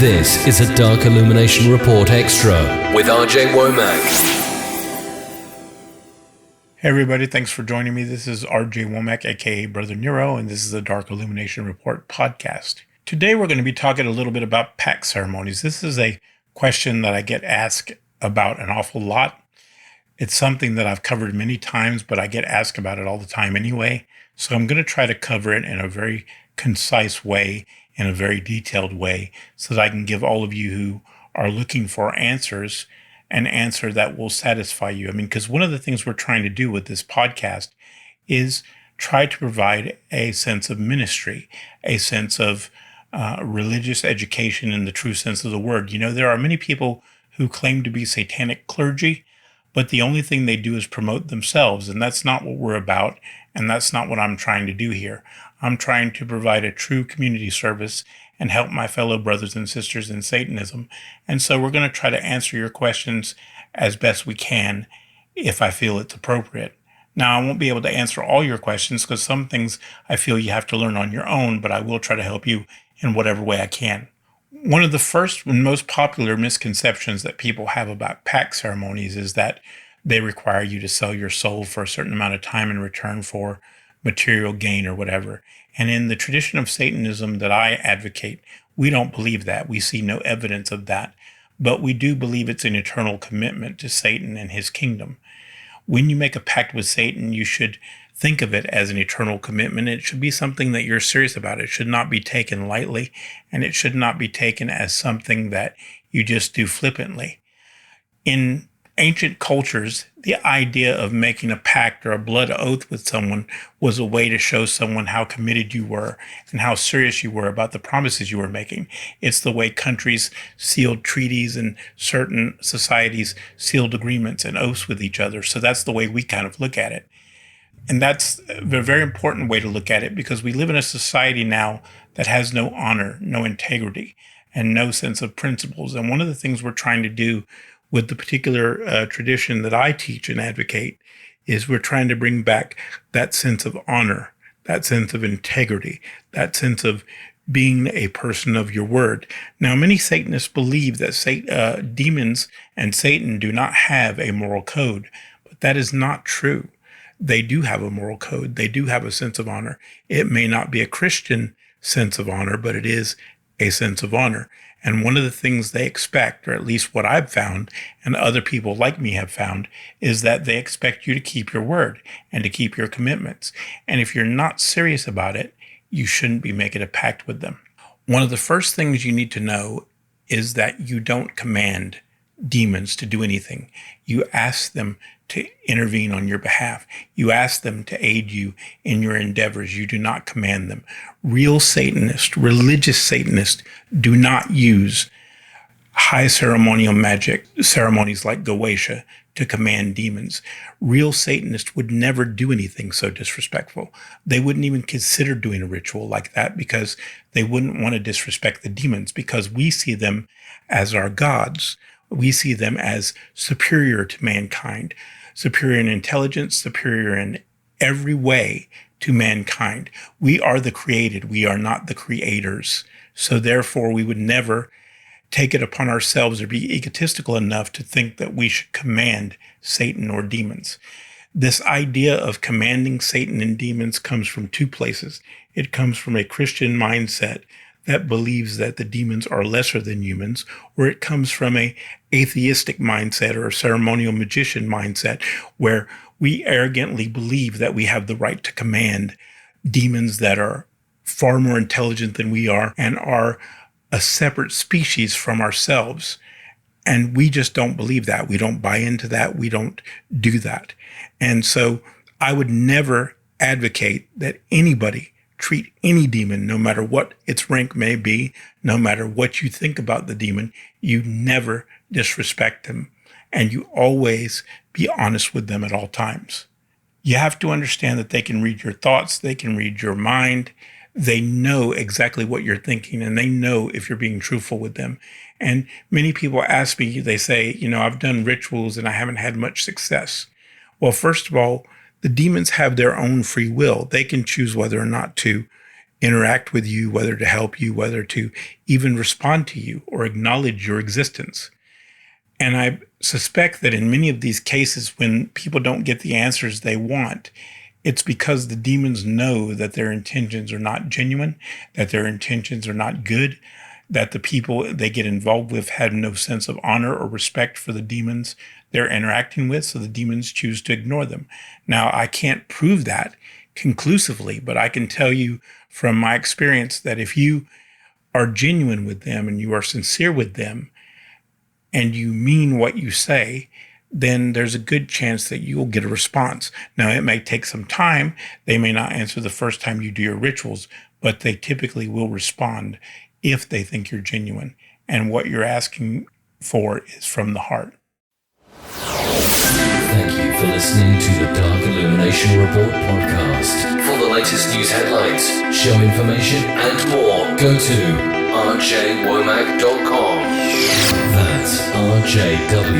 This is a Dark Illumination Report Extra with RJ Womack. Hey everybody, thanks for joining me. This is RJ Womack, aka Brother Nero, and this is the Dark Illumination Report podcast. Today we're going to be talking a little bit about pact ceremonies. This is a question that I get asked about an awful lot. It's something that I've covered many times, but I get asked about it all the time anyway. So I'm going to try to cover it in a very concise way, in a very detailed way, so that I can give all of you who are looking for answers an answer that will satisfy you. I mean, because one of the things we're trying to do with this podcast is try to provide a sense of ministry, a sense of religious education in the true sense of the word. You know, there are many people who claim to be satanic clergy, but the only thing they do is promote themselves, and that's not what we're about, and that's not what I'm trying to do here. I'm trying to provide a true community service and help my fellow brothers and sisters in Satanism. And so we're going to try to answer your questions as best we can if I feel it's appropriate. Now, I won't be able to answer all your questions because some things I feel you have to learn on your own, but I will try to help you in whatever way I can. One of the first and most popular misconceptions that people have about pact ceremonies is that they require you to sell your soul for a certain amount of time in return for material gain or whatever. And in the tradition of Satanism that I advocate, we don't believe that. We see no evidence of that. But we do believe it's an eternal commitment to Satan and his kingdom. When you make a pact with Satan, you should think of it as an eternal commitment. It should be something that you're serious about. It should not be taken lightly, and it should not be taken as something that you just do flippantly. In ancient cultures, the idea of making a pact or a blood oath with someone was a way to show someone how committed you were and how serious you were about the promises you were making. It's the way countries sealed treaties and certain societies sealed agreements and oaths with each other. So that's the way we kind of look at it. And that's a very important way to look at it because we live in a society now that has no honor, no integrity, and no sense of principles. And one of the things we're trying to do with the particular tradition that I teach and advocate is we're trying to bring back that sense of honor, that sense of integrity, that sense of being a person of your word. Now, many Satanists believe that demons and Satan do not have a moral code, but that is not true. They do have a moral code. They do have a sense of honor. It may not be a Christian sense of honor, but it is a sense of honor. And one of the things they expect, or at least what I've found and other people like me have found, is that they expect you to keep your word and to keep your commitments. And if you're not serious about it, you shouldn't be making a pact with them. One of the first things you need to know is that you don't command demons to do anything. You ask them to intervene on your behalf. You ask them to aid you in your endeavors. You do not command them. Real Satanists, religious Satanists, do not use high ceremonial magic ceremonies like Goetia to command demons. Real Satanists would never do anything so disrespectful. They wouldn't even consider doing a ritual like that because they wouldn't want to disrespect the demons because we see them as our gods. We see them as superior to mankind, superior in intelligence, superior in every way to mankind. We are the created. We are not the creators. So therefore, we would never take it upon ourselves or be egotistical enough to think that we should command Satan or demons. This idea of commanding Satan and demons comes from two places. It comes from a Christian mindset that believes that the demons are lesser than humans, or it comes from a atheistic mindset or a ceremonial magician mindset where we arrogantly believe that we have the right to command demons that are far more intelligent than we are and are a separate species from ourselves. And we just don't believe that. We don't buy into that. We don't do that. And so I would never advocate that anybody treat any demon, no matter what its rank may be, no matter what you think about the demon. You never disrespect them, and you always be honest with them at all times. You have to understand that they can read your thoughts, they can read your mind, they know exactly what you're thinking, and they know if you're being truthful with them. And many people ask me, they say, I've done rituals and I haven't had much success. Well, first of all, the demons have their own free will. They can choose whether or not to interact with you, whether to help you, whether to even respond to you or acknowledge your existence. And I suspect that in many of these cases, when people don't get the answers they want, it's because the demons know that their intentions are not genuine, that their intentions are not good, that the people they get involved with have no sense of honor or respect for the demons they're interacting with, so the demons choose to ignore them. Now, I can't prove that conclusively, but I can tell you from my experience that if you are genuine with them and you are sincere with them and you mean what you say, then there's a good chance that you'll get a response. Now, it may take some time. They may not answer the first time you do your rituals, but they typically will respond if they think you're genuine. And what you're asking for is from the heart. Thank you for listening to the Dark Illumination Report podcast. For the latest news headlines, show information, and more, go to rjwomack.com. That's rjwomack.com.